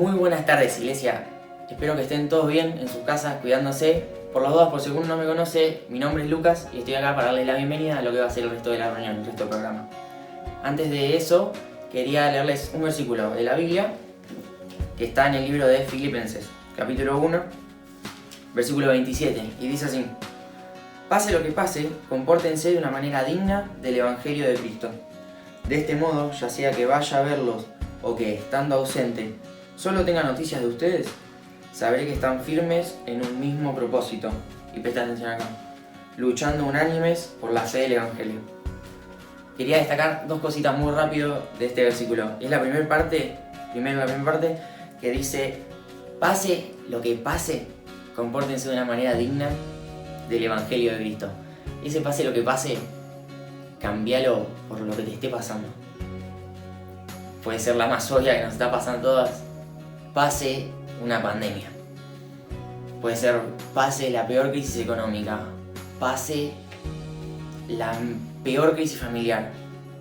Muy buenas tardes, iglesia. Espero que estén todos bien en sus casas, cuidándose. Por las dudas, por si alguno no me conoce, mi nombre es Lucas y estoy acá para darles la bienvenida a lo que va a ser el resto de la reunión, el resto del programa. Antes de eso, quería leerles un versículo de la Biblia que está en el libro de Filipenses, capítulo 1, versículo 27, y dice así: pase lo que pase, compórtense de una manera digna del Evangelio de Cristo. De este modo, ya sea que vaya a verlos o que, estando ausente, solo tenga noticias de ustedes, sabré que están firmes en un mismo propósito. Y presta atención acá: luchando unánimes por la fe del Evangelio. Quería destacar dos cositas muy rápido de este versículo. Es la primera parte que dice: pase lo que pase, compórtense de una manera digna del Evangelio de Cristo. Ese pase lo que pase, cambialo por lo que te esté pasando. Puede ser la más obvia que nos está pasando a todas. Pase una pandemia. Puede ser pase la peor crisis económica. Pase la peor crisis familiar.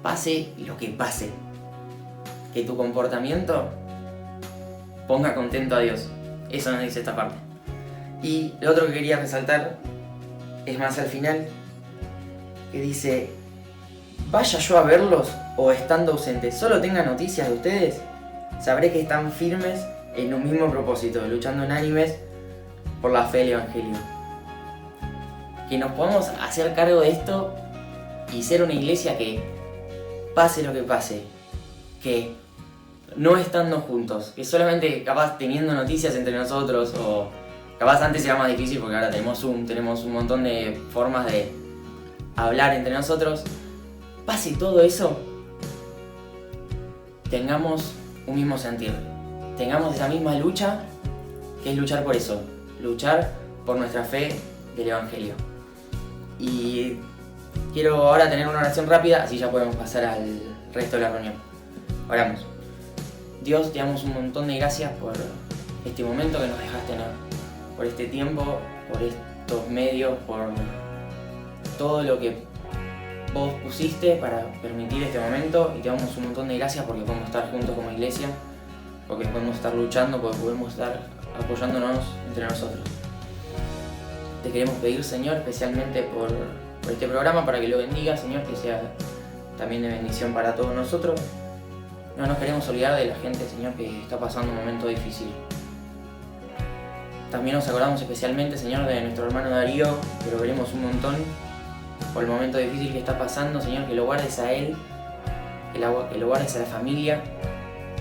Pase lo que pase. Que tu comportamiento ponga contento a Dios. Eso nos dice esta parte. Y lo otro que quería resaltar es más al final, que dice: vaya yo a verlos o estando ausente, solo tenga noticias de ustedes, sabré que están firmes en un mismo propósito, luchando unánimes por la fe del Evangelio. Que nos podamos hacer cargo de esto y ser una iglesia que, pase lo que pase, que no estando juntos, que solamente capaz teniendo noticias entre nosotros, o capaz antes era más difícil porque ahora tenemos Zoom, tenemos un montón de formas de hablar entre nosotros. Pase todo eso, tengamos un mismo sentir, tengamos esa misma lucha, que es luchar por eso, luchar por nuestra fe del Evangelio. Y quiero ahora tener una oración rápida, así ya podemos pasar al resto de la reunión. Oramos. Dios, te damos un montón de gracias por este momento que nos dejaste tener, por este tiempo, por estos medios, por todo lo que vos pusiste para permitir este momento, y te damos un montón de gracias porque podemos estar juntos como iglesia, porque podemos estar luchando, porque podemos estar apoyándonos entre nosotros. Te queremos pedir, Señor, especialmente por este programa, para que lo bendiga, Señor, que sea también de bendición para todos nosotros. No nos queremos olvidar de la gente, Señor, que está pasando un momento difícil. También nos acordamos especialmente, Señor, de nuestro hermano Darío, que lo queremos un montón por el momento difícil que está pasando, Señor, que lo guardes a él, que lo guardes a la familia.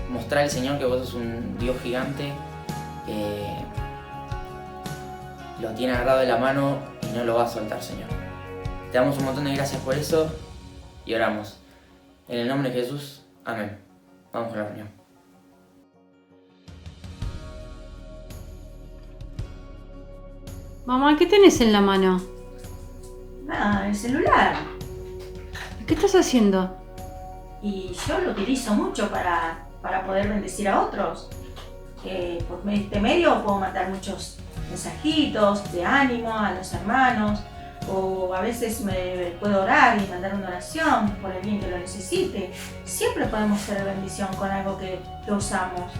Mostrarle, Señor, que vos sos un Dios gigante, que lo tiene agarrado de la mano y no lo va a soltar, Señor. Te damos un montón de gracias por eso y oramos. En el nombre de Jesús, amén. Vamos con la reunión. Mamá, ¿qué tenés en la mano? Nada, el celular. ¿Qué estás haciendo? Y yo lo utilizo mucho para poder bendecir a otros. Por este medio puedo mandar muchos mensajitos de ánimo a los hermanos, o a veces me puedo orar y mandar una oración por alguien que lo necesite. Siempre podemos ser bendición con algo que usamos.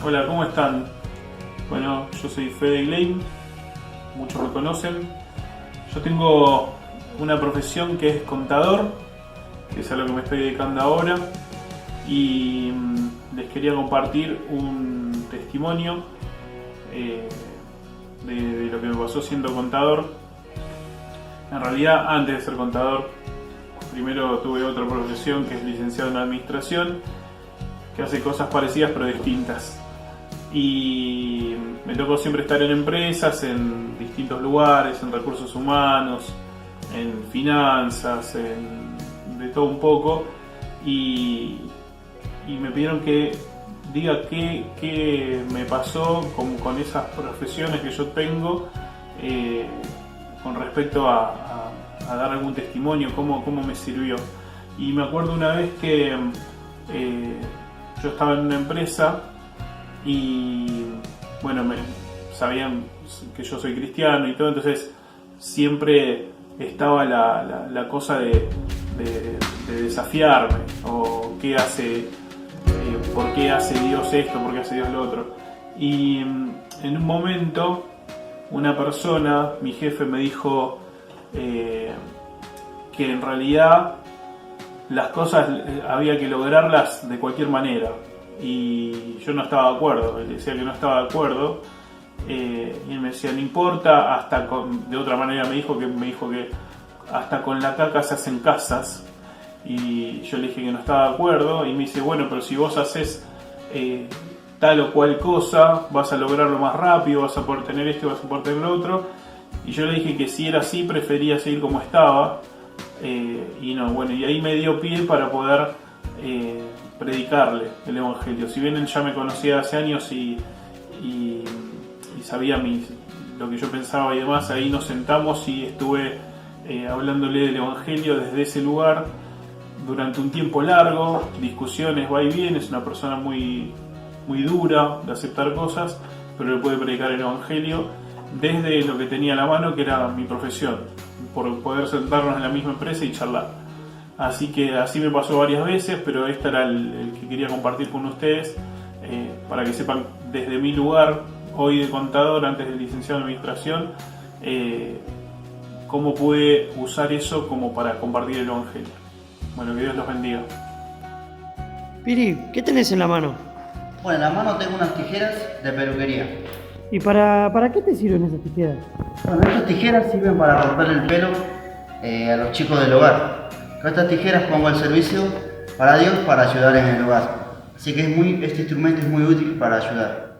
Hola, ¿cómo están? Bueno, yo soy Fede Gleim, muchos me conocen. Yo tengo una profesión que es contador, que es a lo que me estoy dedicando ahora, y les quería compartir un testimonio de lo que me pasó siendo contador. En realidad, antes de ser contador, primero tuve otra profesión que es licenciado en administración, que hace cosas parecidas pero distintas. Y me tocó siempre estar en empresas, en distintos lugares, en recursos humanos, en finanzas, de todo un poco. Y me pidieron que diga qué me pasó con esas profesiones que yo tengo, con respecto a dar algún testimonio, cómo me sirvió. Y me acuerdo una vez que yo estaba en una empresa y bueno, sabían que yo soy cristiano y todo, entonces siempre estaba la cosa de desafiarme, o qué hace, por qué hace Dios esto, por qué hace Dios lo otro. Y en un momento una persona, mi jefe, me dijo que en realidad las cosas había que lograrlas de cualquier manera, y yo no estaba de acuerdo. Él decía que no estaba de acuerdo, y él me decía no importa, de otra manera me dijo que hasta con la caca se hacen casas, y yo le dije que no estaba de acuerdo, y me dice bueno, pero si vos haces tal o cual cosa, vas a lograrlo más rápido, vas a poder tener esto y vas a poder tener lo otro. Y yo le dije que si era así, prefería seguir como estaba, y no, bueno, y ahí me dio pie para poder predicarle el Evangelio. Si bien él ya me conocía hace años y sabía lo que yo pensaba y demás, ahí nos sentamos y estuve hablándole del Evangelio desde ese lugar durante un tiempo largo, discusiones, va y viene. Es una persona muy dura de aceptar cosas, pero le puede predicar el Evangelio desde lo que tenía a la mano, que era mi profesión, por poder sentarnos en la misma empresa y charlar. Así que así me pasó varias veces, pero este era el que quería compartir con ustedes, para que sepan desde mi lugar, hoy de contador, antes de licenciado en administración, cómo pude usar eso como para compartir el Evangelio. Bueno, que Dios los bendiga. Piri, ¿qué tenés en la mano? Bueno, en la mano tengo unas tijeras de peluquería. ¿Y para qué te sirven esas tijeras? Bueno, estas tijeras sirven para cortar el pelo a los chicos del hogar. Con estas tijeras pongo el servicio para Dios, para ayudar en el hogar. Así que este instrumento es muy útil para ayudar.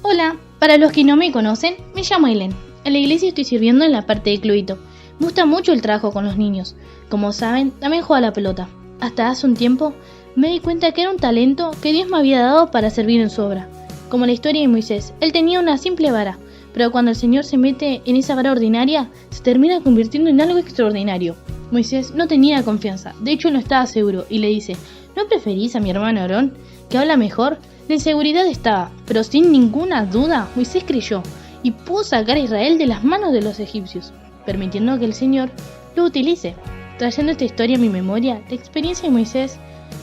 Hola, para los que no me conocen, me llamo Helen. En la iglesia estoy sirviendo en la parte de Cluito. Me gusta mucho el trabajo con los niños. Como saben, también juego a la pelota. Hasta hace un tiempo me di cuenta que era un talento que Dios me había dado para servir en su obra. Como la historia de Moisés, él tenía una simple vara, pero cuando el Señor se mete en esa vara ordinaria, se termina convirtiendo en algo extraordinario. Moisés no tenía confianza, de hecho no estaba seguro, y le dice: ¿no preferís a mi hermano Aarón, que habla mejor? La inseguridad estaba, pero sin ninguna duda Moisés creyó, y pudo sacar a Israel de las manos de los egipcios, permitiendo que el Señor lo utilice. Trayendo esta historia a mi memoria, la experiencia de Moisés,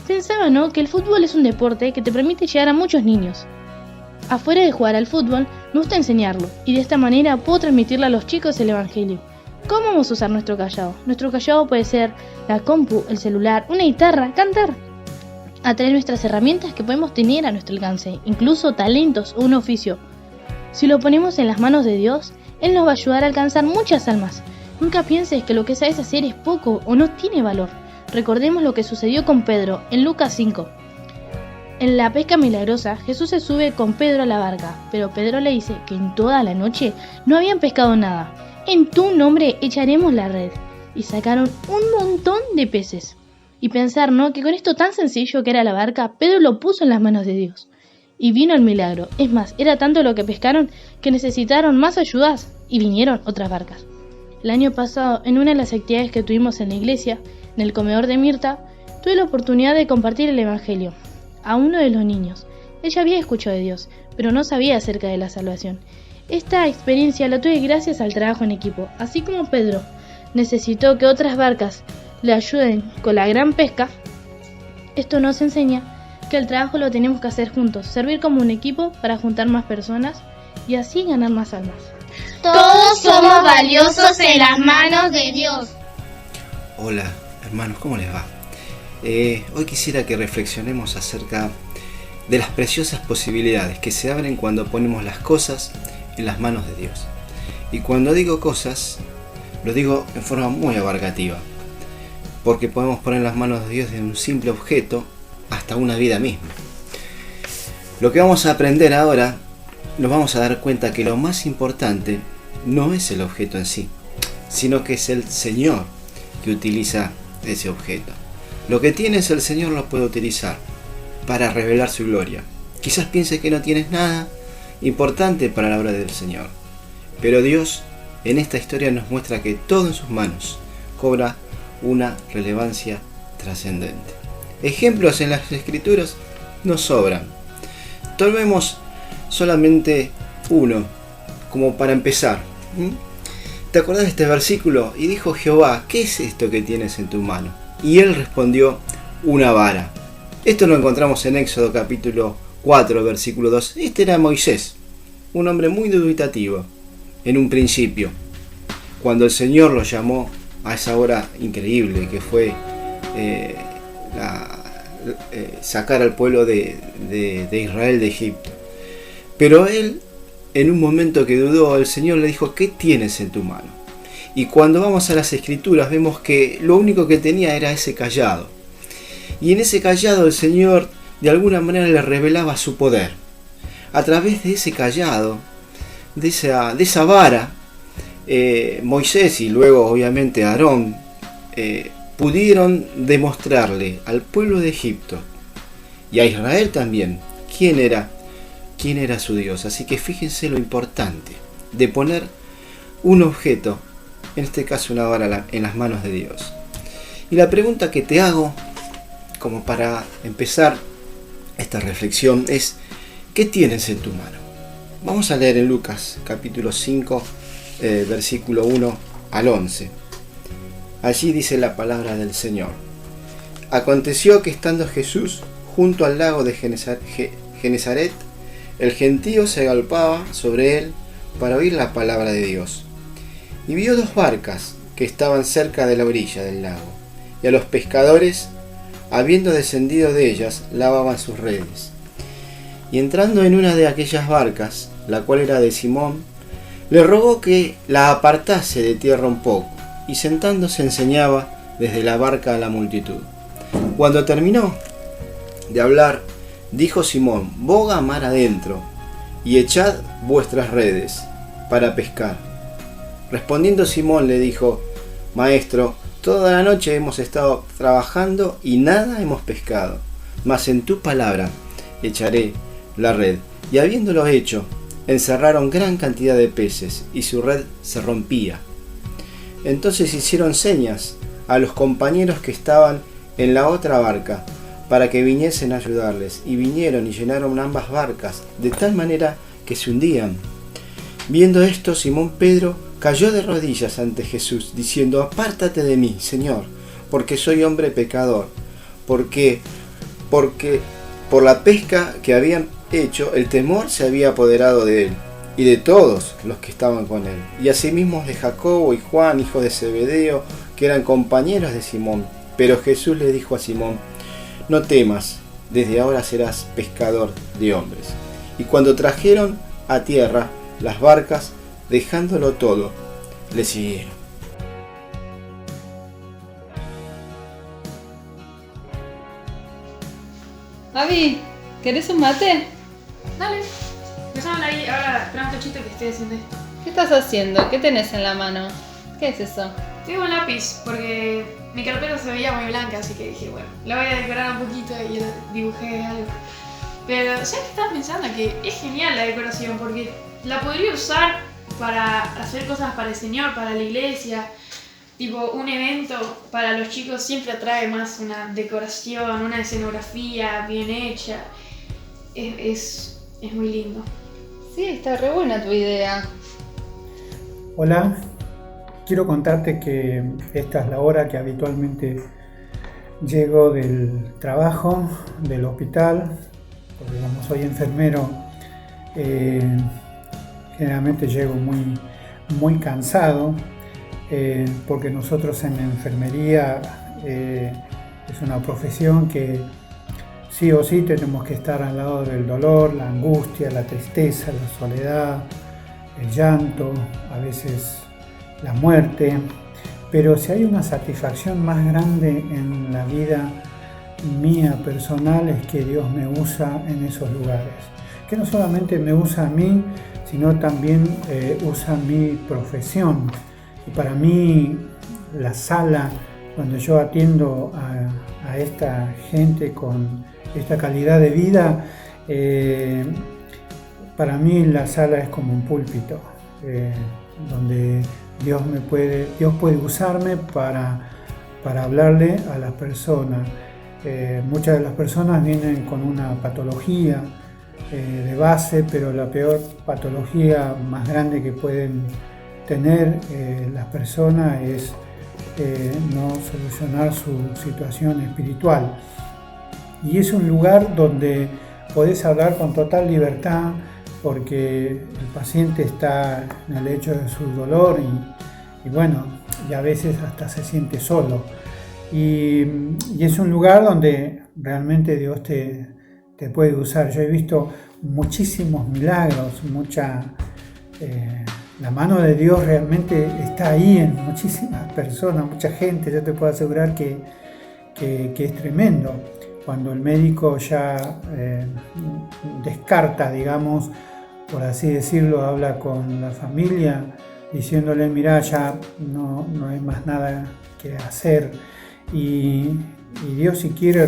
pensaba, ¿no?, que el fútbol es un deporte que te permite llegar a muchos niños. Afuera de jugar al fútbol, me gusta enseñarlo, y de esta manera puedo transmitirle a los chicos el Evangelio. ¿Cómo vamos a usar nuestro callado? Nuestro callado puede ser la compu, el celular, una guitarra, cantar. Atraer nuestras herramientas que podemos tener a nuestro alcance, incluso talentos o un oficio. Si lo ponemos en las manos de Dios, Él nos va a ayudar a alcanzar muchas almas. Nunca pienses que lo que sabes hacer es poco o no tiene valor. Recordemos lo que sucedió con Pedro en Lucas 5. En la pesca milagrosa, Jesús se sube con Pedro a la barca, pero Pedro le dice que en toda la noche no habían pescado nada. En tu nombre echaremos la red. Y sacaron un montón de peces. Y pensar, ¿no?, que con esto tan sencillo que era la barca, Pedro lo puso en las manos de Dios. Y vino el milagro. Es más, era tanto lo que pescaron que necesitaron más ayudas y vinieron otras barcas. El año pasado, en una de las actividades que tuvimos en la iglesia, en el comedor de Mirta, tuve la oportunidad de compartir el Evangelio a uno de los niños. Ella había escuchado de Dios, pero no sabía acerca de la salvación. Esta experiencia la tuve gracias al trabajo en equipo. Así como Pedro necesitó que otras barcas le ayuden con la gran pesca, esto nos enseña que el trabajo lo tenemos que hacer juntos, servir como un equipo para juntar más personas y así ganar más almas. Todos somos valiosos en las manos de Dios. Hola, hermanos, ¿cómo les va? Hoy quisiera que reflexionemos acerca de las preciosas posibilidades que se abren cuando ponemos las cosas en las manos de Dios. Y cuando digo cosas, lo digo en forma muy abarcativa, porque podemos poner en las manos de Dios desde un simple objeto hasta una vida misma. Lo que vamos a aprender ahora, nos vamos a dar cuenta que lo más importante no es el objeto en sí, sino que es el Señor que utiliza ese objeto. Lo que tienes, el Señor lo puede utilizar para revelar su gloria. Quizás pienses que no tienes nada importante para la obra del Señor, pero Dios en esta historia nos muestra que todo en sus manos cobra una relevancia trascendente. Ejemplos en las Escrituras nos sobran. Tomemos solamente 1, como para empezar. ¿Te acordás de este versículo? Y dijo Jehová, ¿qué es esto que tienes en tu mano? Y él respondió, una vara. Esto lo encontramos en Éxodo capítulo 4, versículo 2. Este era Moisés, un hombre muy dubitativo en un principio, cuando el Señor lo llamó a esa hora increíble que fue sacar al pueblo de Israel de Egipto. Pero él, en un momento que dudó, el Señor le dijo, ¿qué tienes en tu mano? Y cuando vamos a las Escrituras vemos que lo único que tenía era ese cayado. Y en ese cayado el Señor de alguna manera le revelaba su poder. A través de ese cayado, de esa vara, Moisés y luego obviamente Aarón pudieron demostrarle al pueblo de Egipto y a Israel también quién era su Dios. Así que fíjense lo importante de poner un objeto, en este caso una vara, en las manos de Dios. Y la pregunta que te hago, como para empezar esta reflexión, es ¿qué tienes en tu mano? Vamos a leer en Lucas capítulo 5, versículo 1 al 11. Allí dice la palabra del Señor. Aconteció que estando Jesús junto al lago de Genezaret, el gentío se agolpaba sobre él para oír la palabra de Dios. Y vio 2 barcas que estaban cerca de la orilla del lago, y a los pescadores, habiendo descendido de ellas, lavaban sus redes. Y entrando en una de aquellas barcas, la cual era de Simón, le rogó que la apartase de tierra un poco, y sentándose enseñaba desde la barca a la multitud. Cuando terminó de hablar, dijo Simón, boga mar adentro, y echad vuestras redes para pescar. Respondiendo Simón le dijo, Maestro, toda la noche hemos estado trabajando y nada hemos pescado, mas en tu palabra echaré la red. Y habiéndolo hecho, encerraron gran cantidad de peces, y su red se rompía. Entonces hicieron señas a los compañeros que estaban en la otra barca, para que viniesen a ayudarles, y vinieron y llenaron ambas barcas, de tal manera que se hundían. Viendo esto, Simón Pedro cayó de rodillas ante Jesús, diciendo, apártate de mí, Señor, porque soy hombre pecador, porque por la pesca que habían hecho, el temor se había apoderado de él, y de todos los que estaban con él, y asimismo de Jacobo y Juan, hijo de Zebedeo, que eran compañeros de Simón. Pero Jesús le dijo a Simón, no temas, desde ahora serás pescador de hombres. Y cuando trajeron a tierra las barcas, dejándolo todo, le siguieron. Avi, ¿querés un mate? Dale. Empezamos ahí, ahora espera un cachito que estoy haciendo esto. ¿Qué estás haciendo? ¿Qué tenés en la mano? ¿Qué es eso? Tengo un lápiz porque mi carpeta se veía muy blanca, así que dije, bueno, la voy a decorar un poquito y dibujé algo. Pero ya que estaba pensando que es genial la decoración porque la podría usar para hacer cosas para el Señor, para la iglesia. Tipo, un evento para los chicos siempre atrae más una decoración, una escenografía bien hecha. Es muy lindo. Sí, está re buena tu idea. Hola, quiero contarte que esta es la hora que habitualmente llego del trabajo, del hospital, porque como soy enfermero, generalmente llego muy cansado, porque nosotros en la enfermería es una profesión que sí o sí tenemos que estar al lado del dolor, la angustia, la tristeza, la soledad, el llanto, a veces la muerte. Pero si hay una satisfacción más grande en la vida mía personal es que Dios me usa en esos lugares. Que no solamente me usa a mí, sino también usa mi profesión. Y para mí la sala, cuando yo atiendo a esta gente con esta calidad de vida, para mí la sala es como un púlpito, donde Dios puede usarme para hablarle a las personas. Muchas de las personas vienen con una patología, de base, pero la peor patología más grande que pueden tener las personas es no solucionar su situación espiritual. Y es un lugar donde podés hablar con total libertad, porque el paciente está en el lecho de su dolor y bueno, y a veces hasta se siente solo. Y es un lugar donde realmente Dios te puede usar. Yo he visto muchísimos milagros, la mano de Dios realmente está ahí en muchísimas personas, mucha gente. Yo te puedo asegurar que es tremendo. Cuando el médico ya descarta, digamos, por así decirlo, habla con la familia diciéndole, mirá, ya no hay más nada que hacer, y Dios, si quiere,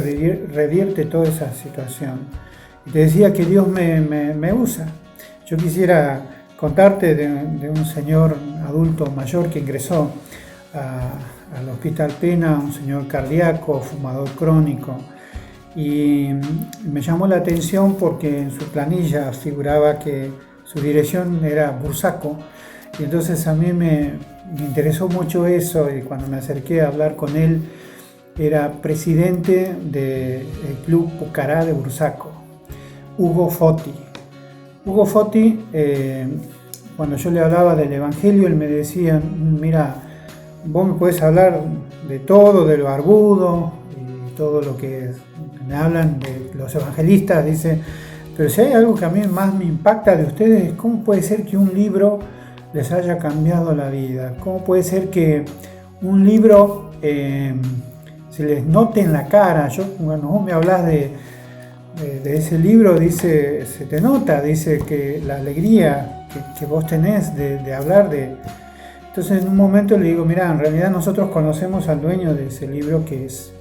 revierte toda esa situación. Y te decía que Dios me usa. Yo quisiera contarte de un señor adulto mayor que ingresó al Hospital Pena, un señor cardíaco, fumador crónico, y me llamó la atención porque en su planilla figuraba que su dirección era Bursaco, y entonces a mí me interesó mucho eso, y cuando me acerqué a hablar con él, era presidente del Club Pucará de Bursaco, Hugo Foti. Hugo Foti, cuando yo le hablaba del Evangelio, él me decía, mira, vos me podés hablar de todo, del barbudo y todo lo que me hablan de los evangelistas, dice, pero si hay algo que a mí más me impacta de ustedes, ¿cómo puede ser que un libro les haya cambiado la vida? ¿Cómo puede ser que un libro se les note en la cara? Cuando vos me hablas de ese libro, dice, se te nota, dice que la alegría que vos tenés de hablar de... Entonces en un momento le digo, mira, en realidad nosotros conocemos al dueño de ese libro que es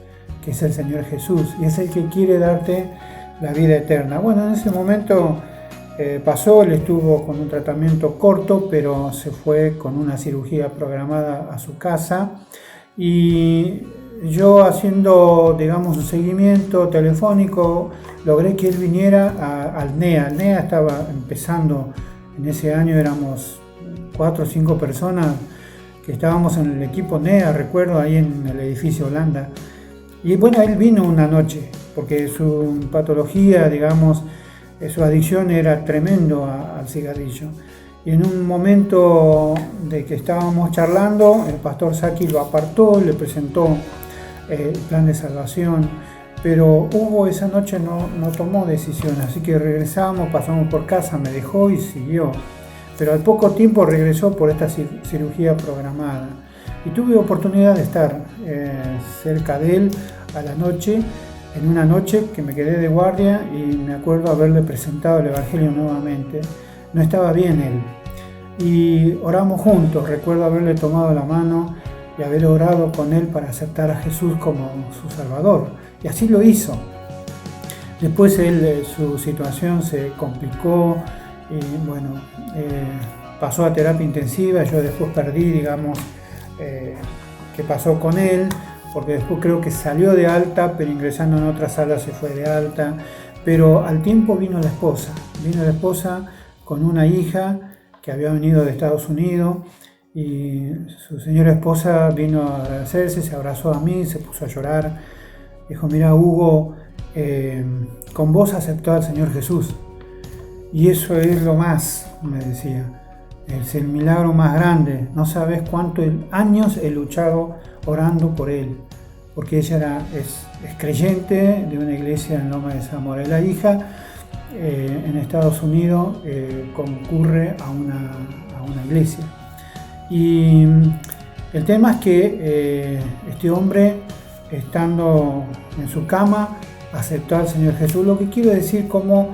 el Señor Jesús, y es el que quiere darte la vida eterna. Bueno, en ese momento pasó, él estuvo con un tratamiento corto, pero se fue con una cirugía programada a su casa, y yo, haciendo, digamos, un seguimiento telefónico, logré que él viniera al NEA. El NEA estaba empezando, en ese año éramos 4 o 5 personas que estábamos en el equipo NEA, recuerdo, ahí en el edificio Holanda. Y bueno, él vino una noche, porque su patología, digamos, su adicción era tremendo al cigarrillo. Y en un momento de que estábamos charlando, el pastor Saki lo apartó, le presentó el plan de salvación, pero Hugo esa noche no tomó decisión, así que regresamos, pasamos por casa, me dejó y siguió. Pero al poco tiempo regresó por esta cirugía programada. Y tuve oportunidad de estar cerca de él a la noche, en una noche que me quedé de guardia, y me acuerdo haberle presentado el Evangelio nuevamente. No estaba bien él. Y oramos juntos, recuerdo haberle tomado la mano y haber orado con él para aceptar a Jesús como su Salvador. Y así lo hizo. Después su situación se complicó y bueno, pasó a terapia intensiva. Yo después perdí, digamos, qué pasó con él, porque después creo que salió de alta, pero ingresando en otra sala se fue de alta. Pero al tiempo vino la esposa con una hija que había venido de Estados Unidos, y su señora esposa vino a agradecerse, se abrazó a mí, se puso a llorar. Dijo, mira, Hugo, con vos aceptó al Señor Jesús, y eso es lo más, me decía, es el milagro más grande. No sabes cuántos años he luchado orando por él, porque ella es creyente de una iglesia en Loma de Zamora. La hija en Estados Unidos concurre a una iglesia. Y el tema es que este hombre, estando en su cama, aceptó al Señor Jesús. Lo que quiero decir, cómo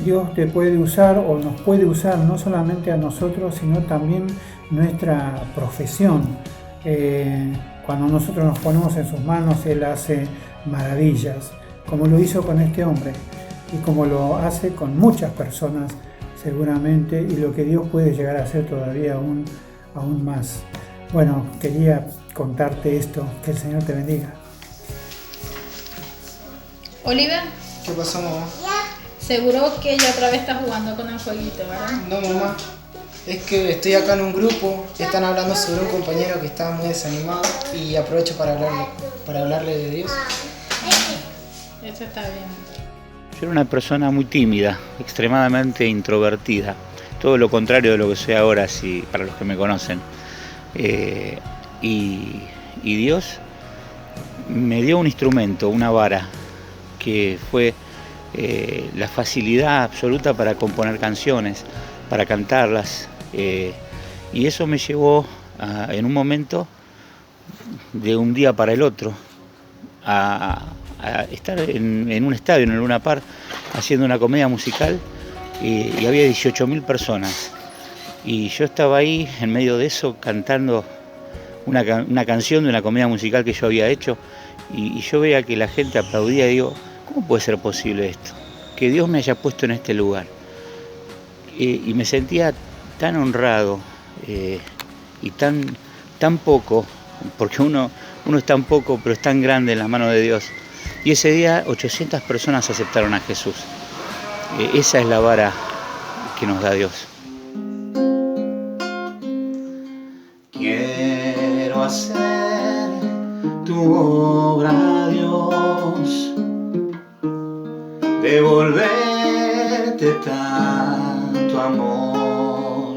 Dios te puede usar, o nos puede usar, no solamente a nosotros, sino también nuestra profesión. Cuando nosotros nos ponemos en sus manos, Él hace maravillas, como lo hizo con este hombre y como lo hace con muchas personas seguramente, y lo que Dios puede llegar a hacer todavía aún más. Bueno, quería contarte esto. Que el Señor te bendiga. Oliver. ¿Qué pasó, mamá? Seguro que ella otra vez está jugando con el jueguito, ¿verdad? No, mamá. Es que estoy acá en un grupo, están hablando sobre un compañero que está muy desanimado y aprovecho para hablarle de Dios. Eso está bien. Yo era una persona muy tímida, extremadamente introvertida. Todo lo contrario de lo que soy ahora, para los que me conocen. Y Dios me dio un instrumento, una vara, que fue la facilidad absoluta para componer canciones, para cantarlas. Y eso me llevó en un momento, de un día para el otro, a estar en un estadio, en el Luna Park, haciendo una comedia musical, y había 18.000 personas. Y yo estaba ahí, en medio de eso, cantando una canción de una comedia musical que yo había hecho, y yo veía que la gente aplaudía y digo, ¿cómo puede ser posible esto? Que Dios me haya puesto en este lugar. Y me sentía tan honrado y tan poco, porque uno es tan poco, pero es tan grande en las manos de Dios. Y ese día 800 personas aceptaron a Jesús. Esa es la vara que nos da Dios. Quiero hacer tu obra, Dios, devolverte tanto amor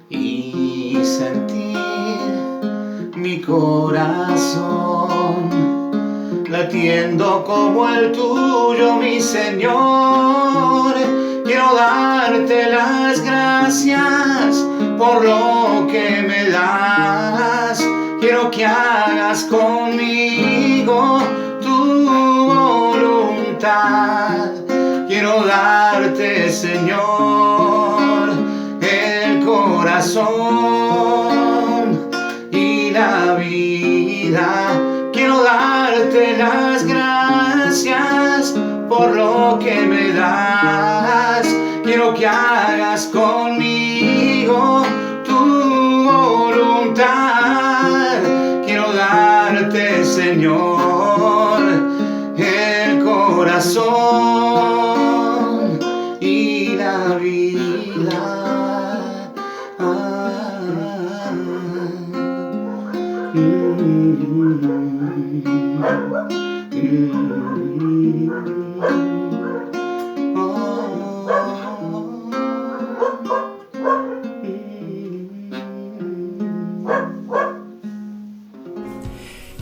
y sentir mi corazón latiendo como el tuyo, mi Señor. Quiero darte las gracias por lo que me das. Quiero que hagas conmigo tu voluntad. Quiero darte, Señor, el corazón y la vida. Quiero darte las gracias por lo que me das. Quiero que hagas conmigo tu voluntad. Quiero darte, Señor, el corazón y la vida.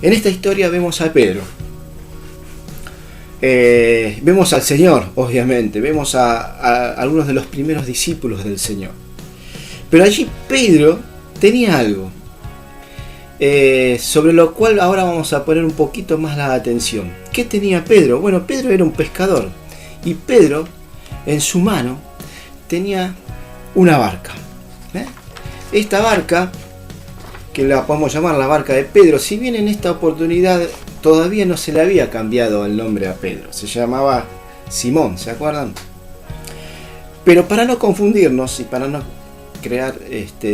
En esta historia vemos a Pedro, vemos al Señor, obviamente, vemos a algunos de los primeros discípulos del Señor. Pero allí Pedro tenía algo, sobre lo cual ahora vamos a poner un poquito más la atención. ¿Qué tenía Pedro? Bueno, Pedro era un pescador, y Pedro en su mano tenía una barca. Esta barca, que la podemos llamar la barca de Pedro, si bien en esta oportunidad todavía no se le había cambiado el nombre a Pedro, se llamaba Simón, ¿se acuerdan? Pero para no confundirnos y para no crear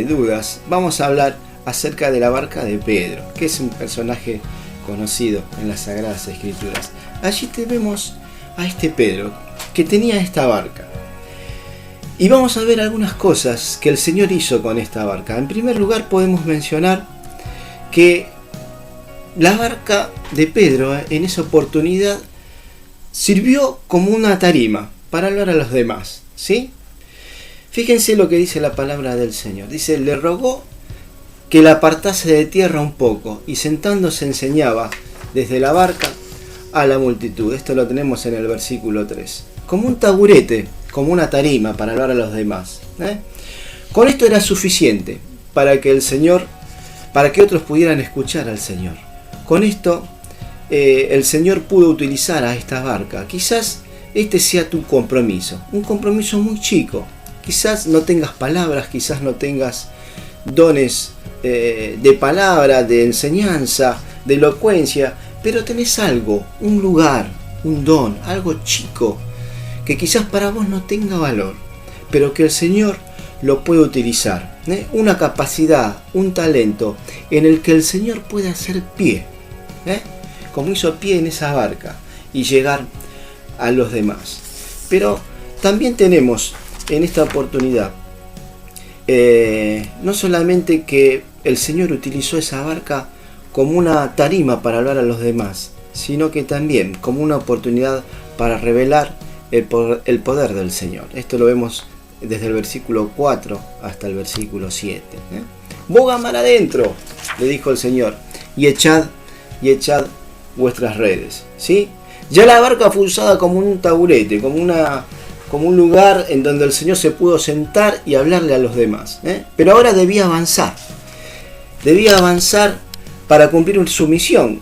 dudas, vamos a hablar acerca de la barca de Pedro, que es un personaje conocido en las Sagradas Escrituras. Allí tenemos a este Pedro que tenía esta barca. Y vamos a ver algunas cosas que el Señor hizo con esta barca. En primer lugar podemos mencionar que la barca de Pedro en esa oportunidad sirvió como una tarima para hablar a los demás, ¿sí? Fíjense lo que dice la palabra del Señor. Dice, le rogó que la apartase de tierra un poco y sentándose enseñaba desde la barca a la multitud. Esto lo tenemos en el versículo 3. Como un taburete, como una tarima para hablar a los demás. Con esto era suficiente para que otros pudieran escuchar al Señor. Con esto el Señor pudo utilizar a esta barca. Quizás este sea tu compromiso, un compromiso muy chico. Quizás no tengas palabras, quizás no tengas dones de palabra, de enseñanza, de elocuencia, pero tenés algo, un lugar, un don, algo chico, que quizás para vos no tenga valor, pero que el Señor lo puede utilizar. Una capacidad, un talento en el que el Señor puede hacer pie, como hizo pie en esa barca y llegar a los demás. Pero también tenemos en esta oportunidad no solamente que el Señor utilizó esa barca como una tarima para hablar a los demás, sino que también como una oportunidad para revelar el poder del Señor. Esto lo vemos desde el versículo 4 hasta el versículo 7. Boga mar adentro, le dijo el Señor, y echad vuestras redes. ¿Sí? Ya la barca fue usada como un taburete, como un lugar en donde el Señor se pudo sentar y hablarle a los demás. Pero ahora debía avanzar para cumplir su misión.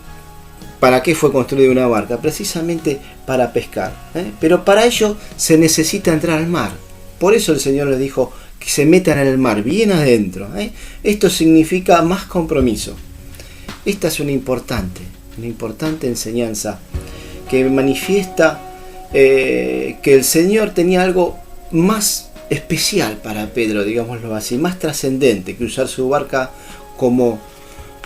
¿Para qué fue construida una barca? Precisamente para pescar. Pero para ello se necesita entrar al mar. Por eso el Señor les dijo que se metan en el mar, bien adentro. Esto significa más compromiso. Esta es una importante enseñanza que manifiesta que el Señor tenía algo más especial para Pedro, digámoslo así, más trascendente que usar su barca como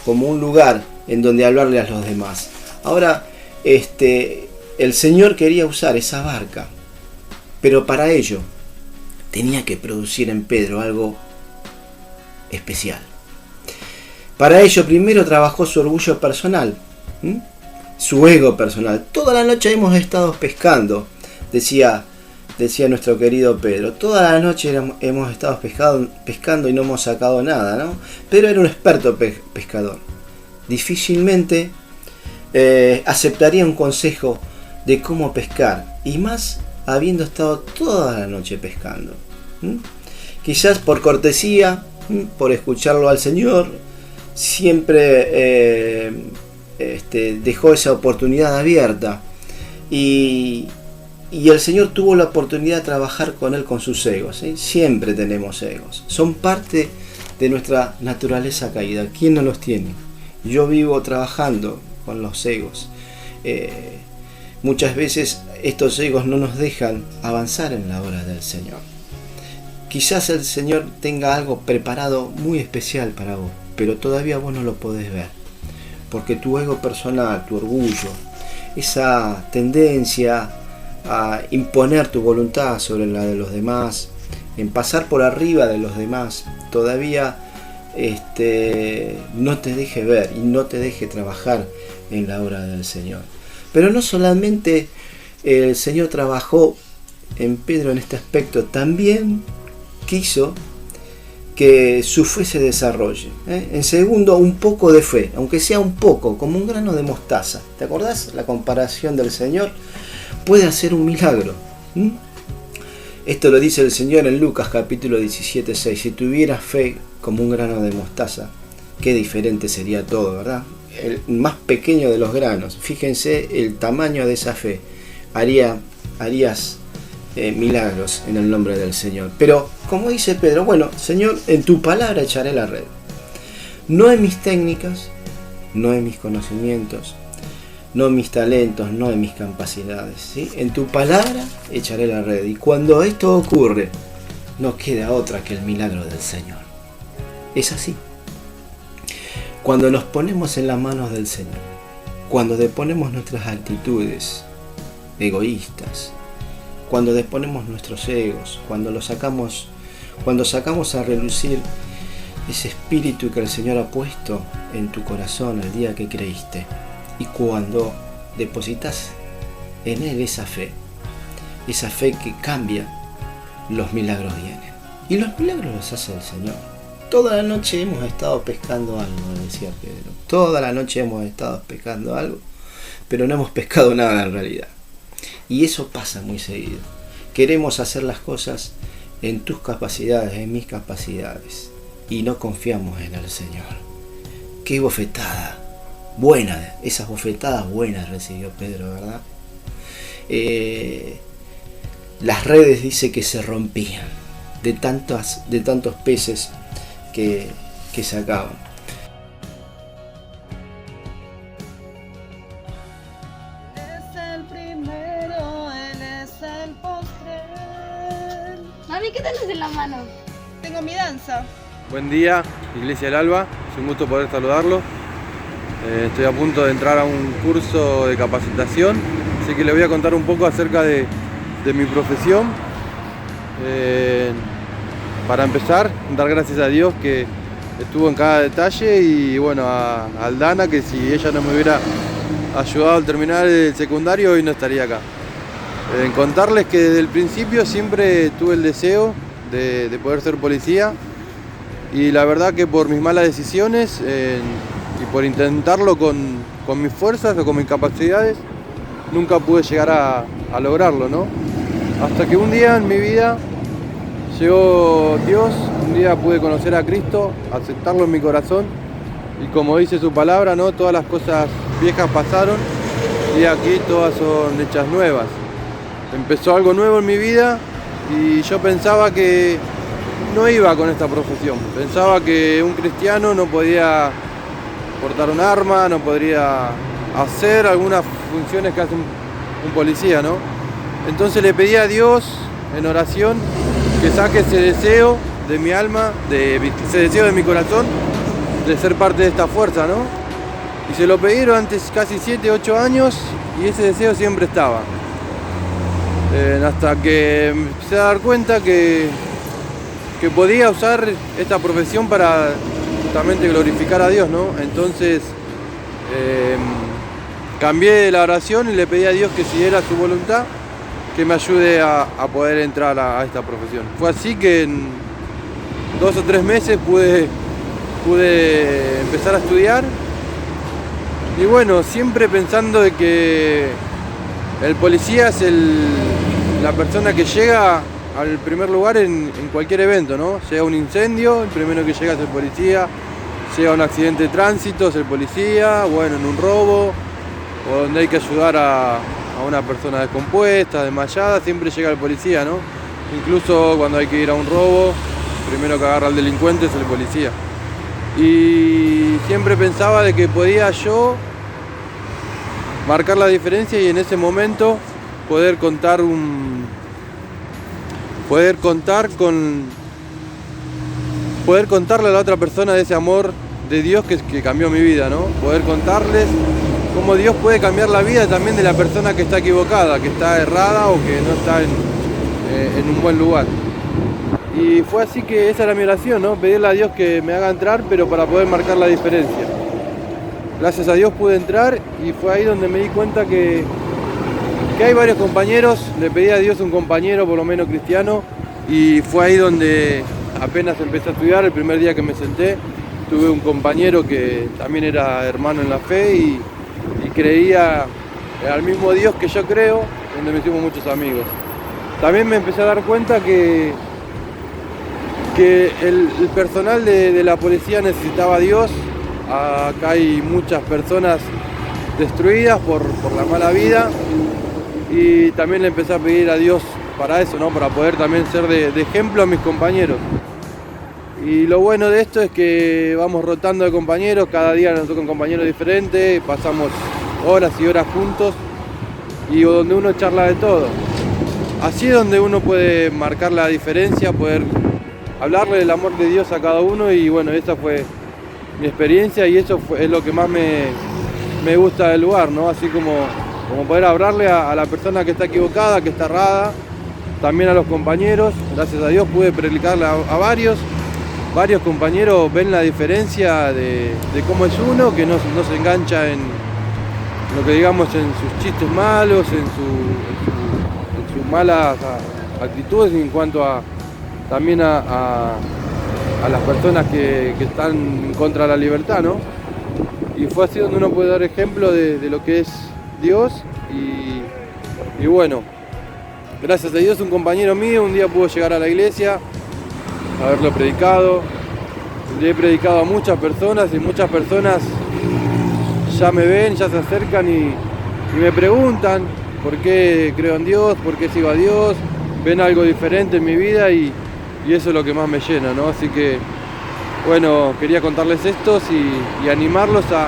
un lugar en donde hablarle a los demás. Ahora, el Señor quería usar esa barca, pero para ello tenía que producir en Pedro algo especial. Para ello primero trabajó su orgullo personal, su ego personal. Toda la noche hemos estado pescando, decía nuestro querido Pedro. Toda la noche hemos estado pescando y no hemos sacado nada, ¿no? Pedro era un experto pescador. Difícilmente aceptaría un consejo de cómo pescar, y más habiendo estado toda la noche pescando. Quizás por cortesía, por escucharlo al Señor, siempre dejó esa oportunidad abierta, y el Señor tuvo la oportunidad de trabajar con él con sus egos. Siempre tenemos egos, son parte de nuestra naturaleza caída. ¿Quién no los tiene? Yo vivo trabajando con los egos. Muchas veces estos egos no nos dejan avanzar en la obra del Señor. Quizás el Señor tenga algo preparado muy especial para vos, pero todavía vos no lo podés ver, porque tu ego personal, tu orgullo, esa tendencia a imponer tu voluntad sobre la de los demás, en pasar por arriba de los demás, todavía no te deje ver y no te deje trabajar en la obra del Señor. Pero no solamente el Señor trabajó en Pedro en este aspecto, también quiso que su fe se desarrolle. En segundo, un poco de fe, aunque sea un poco, como un grano de mostaza. ¿Te acordás? La comparación del Señor puede hacer un milagro. Esto lo dice el Señor en Lucas capítulo 17:6. Si tuvieras fe como un grano de mostaza, qué diferente sería todo, ¿verdad? El más pequeño de los granos. Fíjense el tamaño de esa fe. Harías milagros en el nombre del Señor. Pero como dice Pedro, bueno, Señor, en tu palabra echaré la red. No en mis técnicas, no en mis conocimientos, no en mis talentos, no en mis capacidades, ¿sí? En tu palabra echaré la red. Y cuando esto ocurre, no queda otra que el milagro del Señor. Es así. Cuando nos ponemos en las manos del Señor, cuando deponemos nuestras actitudes egoístas, cuando deponemos nuestros egos, cuando sacamos a relucir ese espíritu que el Señor ha puesto en tu corazón el día que creíste, y cuando depositas en Él esa fe que cambia, los milagros vienen. Y los milagros los hace el Señor. Toda la noche hemos estado pescando algo, decía Pedro. Toda la noche hemos estado pescando algo, pero no hemos pescado nada en realidad. Y eso pasa muy seguido. Queremos hacer las cosas en tus capacidades, en mis capacidades, y no confiamos en el Señor. Qué bofetada buena, esas bofetadas buenas recibió Pedro, ¿verdad? Las redes dice que se rompían de tantos peces que sacaban. Mami, ¿qué tenés en la mano? Tengo mi danza. Buen día, Iglesia del Alba, es un gusto poder saludarlo. Estoy a punto de entrar a un curso de capacitación, así que le voy a contar un poco acerca de mi profesión. Para empezar, dar gracias a Dios que estuvo en cada detalle y bueno, a Aldana, que si ella no me hubiera ayudado al terminar el secundario hoy no estaría acá. Contarles que desde el principio siempre tuve el deseo de poder ser policía y la verdad que por mis malas decisiones y por intentarlo con mis fuerzas o con mis capacidades nunca pude llegar a lograrlo, ¿no? Hasta que un día en mi vida llegó Dios, un día pude conocer a Cristo, aceptarlo en mi corazón y como dice su palabra, ¿no? Todas las cosas viejas pasaron y aquí todas son hechas nuevas. Empezó algo nuevo en mi vida y yo pensaba que no iba con esta profesión. Pensaba que un cristiano no podía portar un arma, no podría hacer algunas funciones que hace un policía, ¿no? Entonces le pedí a Dios en oración que saque ese deseo de mi alma, ese deseo de mi corazón de ser parte de esta fuerza, ¿no? Y se lo pedí durante casi 7, 8 años y ese deseo siempre estaba. Hasta que me empecé a dar cuenta que podía usar esta profesión para justamente glorificar a Dios, ¿no? Entonces cambié la oración y le pedí a Dios que si era su voluntad, que me ayude a poder entrar a esta profesión. Fue así que en 2 o 3 meses pude empezar a estudiar y bueno, siempre pensando de que el policía es la persona que llega al primer lugar en cualquier evento, ¿no? Llega un incendio, el primero que llega es el policía, llega un accidente de tránsito, es el policía, bueno, en un robo, o donde hay que ayudar a una persona descompuesta, desmayada, siempre llega el policía, ¿no? Incluso cuando hay que ir a un robo, el primero que agarra al delincuente es el policía. Y siempre pensaba de que podía yo marcar la diferencia y en ese momento poder contarle a la otra persona de ese amor de Dios que cambió mi vida, ¿no? Poder contarles cómo Dios puede cambiar la vida también de la persona que está equivocada, que está errada o que no está en un buen lugar. Y fue así que esa era mi oración, ¿no? Pedirle a Dios que me haga entrar, pero para poder marcar la diferencia. Gracias a Dios pude entrar y fue ahí donde me di cuenta que hay varios compañeros. Le pedí a Dios un compañero, por lo menos cristiano, y fue ahí donde apenas empecé a estudiar. El primer día que me senté, tuve un compañero que también era hermano en la fe y creía al mismo Dios que yo creo, donde me hicimos muchos amigos. También me empecé a dar cuenta que el personal de la policía necesitaba a Dios. Acá hay muchas personas destruidas por la mala vida y también le empecé a pedir a Dios para eso, ¿no? Para poder también ser de ejemplo a mis compañeros. Y lo bueno de esto es que vamos rotando de compañeros, cada día nos toca un compañero diferente, pasamos horas y horas juntos y donde uno charla de todo. Así es donde uno puede marcar la diferencia, poder hablarle del amor de Dios a cada uno y bueno, esa fue mi experiencia y eso es lo que más me gusta del lugar, ¿no? Así como poder hablarle a la persona que está equivocada, que está errada, también a los compañeros. Gracias a Dios pude predicarle a varios compañeros ven la diferencia de cómo es uno, que no se engancha en lo que digamos en sus chistes malos, en sus malas actitudes en cuanto también a las personas que están en contra de la libertad, ¿no? Y fue así donde uno puede dar ejemplo de lo que es Dios y bueno, gracias a Dios un compañero mío un día pudo llegar a la iglesia, haberlo predicado. Le he predicado a muchas personas y muchas personas ya me ven, ya se acercan y me preguntan por qué creo en Dios, por qué sigo a Dios, ven algo diferente en mi vida y eso es lo que más me llena, ¿no? Así que, bueno, quería contarles esto y animarlos a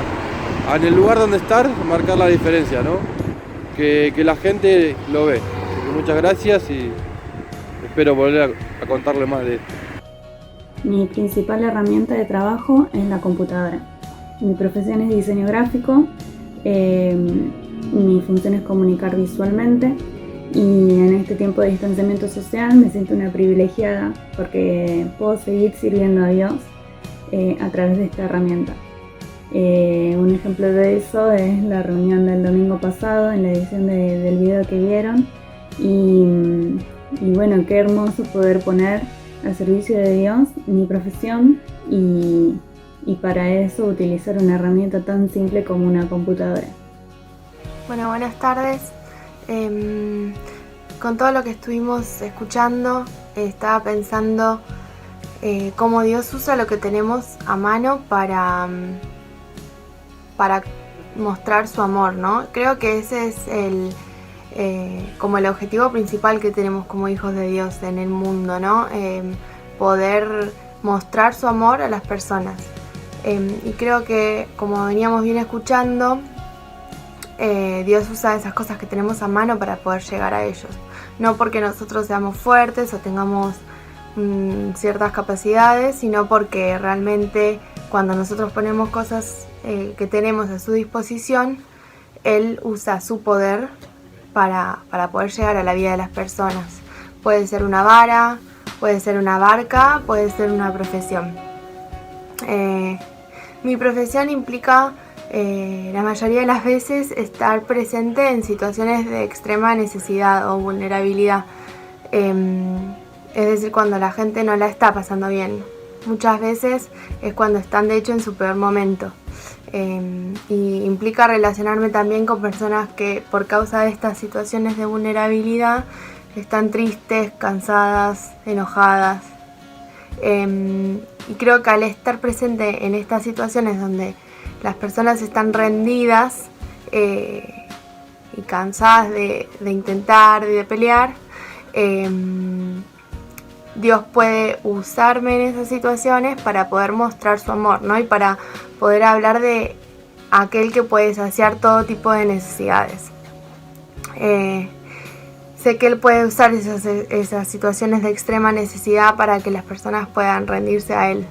en el lugar donde estar, marcar la diferencia, ¿no? Que la gente lo ve. Así que muchas gracias y espero volver a contarles más de esto. Mi principal herramienta de trabajo es la computadora. Mi profesión es diseño gráfico, mi función es comunicar visualmente Y en este tiempo de distanciamiento social me siento una privilegiada porque puedo seguir sirviendo a Dios a través de esta herramienta. Un ejemplo de eso es la reunión del domingo pasado en la edición del video que vieron y bueno, qué hermoso poder poner al servicio de Dios mi profesión y para eso utilizar una herramienta tan simple como una computadora. Bueno, buenas tardes. Con todo lo que estuvimos escuchando, estaba pensando cómo Dios usa lo que tenemos a mano para mostrar su amor, ¿no? Creo que ese es como el objetivo principal que tenemos como hijos de Dios en el mundo, ¿no? Poder mostrar su amor a las personas. Y creo que, como veníamos bien escuchando, Dios usa esas cosas que tenemos a mano para poder llegar a ellos. No porque nosotros seamos fuertes o tengamos ciertas capacidades, sino porque realmente cuando nosotros ponemos cosas que tenemos a su disposición, Él usa su poder para poder llegar a la vida de las personas. Puede ser una vara, puede ser una barca, puede ser una profesión. Mi profesión implica la mayoría de las veces estar presente en situaciones de extrema necesidad o vulnerabilidad. Es decir, cuando la gente no la está pasando bien. Muchas veces es cuando están de hecho en su peor momento. Y implica relacionarme también con personas que por causa de estas situaciones de vulnerabilidad están tristes, cansadas, enojadas. Y creo que al estar presente en estas situaciones donde las personas están rendidas y cansadas de intentar y de pelear, Dios puede usarme en esas situaciones para poder mostrar su amor, ¿no? Y para poder hablar de aquel que puede saciar todo tipo de necesidades. Sé que Él puede usar esas situaciones de extrema necesidad para que las personas puedan rendirse a Él.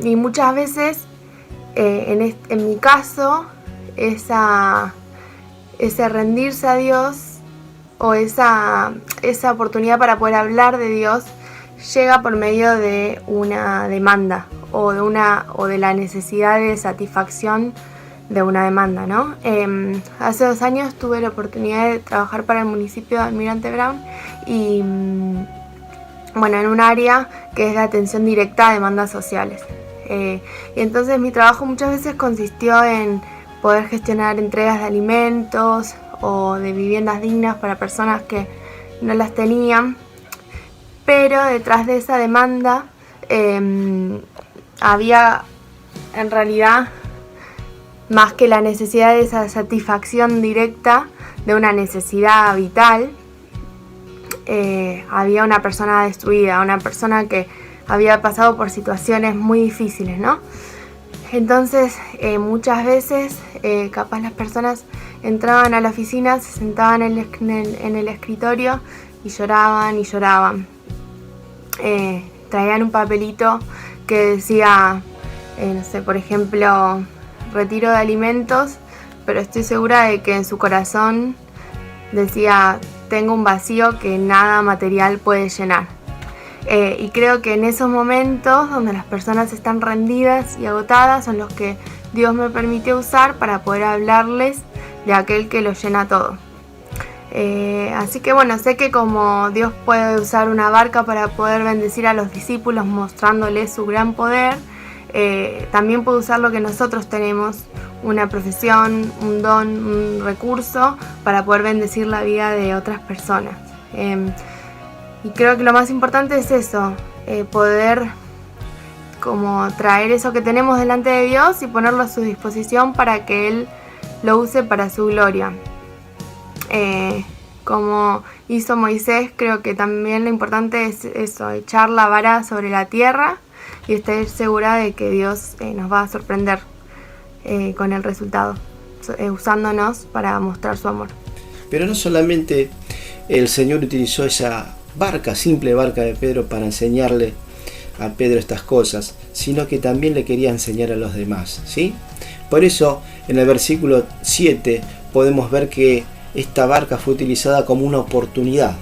Y muchas veces, en mi caso, ese rendirse a Dios o esa oportunidad para poder hablar de Dios llega por medio de una demanda o de la necesidad de satisfacción de una demanda, ¿no? Hace 2 años tuve la oportunidad de trabajar para el municipio de Almirante Brown y bueno, en un área que es de atención directa a demandas sociales. Y entonces mi trabajo muchas veces consistió en poder gestionar entregas de alimentos o de viviendas dignas para personas que no las tenían, pero detrás de esa demanda había en realidad más que la necesidad de esa satisfacción directa de una necesidad vital. Había una persona destruida, una persona que había pasado por situaciones muy difíciles, ¿no? Entonces muchas veces capaz las personas entraban a la oficina, se sentaban en el escritorio y lloraban y lloraban. Traían un papelito que decía, no sé, por ejemplo, retiro de alimentos, pero estoy segura de que en su corazón decía, tengo un vacío que nada material puede llenar. Y creo que en esos momentos donde las personas están rendidas y agotadas son los que Dios me permitió usar para poder hablarles de aquel que lo llena todo. Así que bueno, sé que como Dios puede usar una barca para poder bendecir a los discípulos mostrándoles su gran poder, también puede usar lo que nosotros tenemos, una profesión, un don, un recurso para poder bendecir la vida de otras personas. Y creo que lo más importante es eso, poder como traer eso que tenemos delante de Dios y ponerlo a su disposición para que Él lo use para su gloria. Como hizo Moisés, creo que también lo importante es eso, echar la vara sobre la tierra y estar segura de que Dios nos va a sorprender con el resultado, usándonos para mostrar su amor. Pero no solamente el Señor utilizó esa barca, simple barca de Pedro para enseñarle a Pedro estas cosas, sino que también le quería enseñar a los demás, ¿sí? Por eso en el versículo 7 podemos ver que esta barca fue utilizada como una oportunidad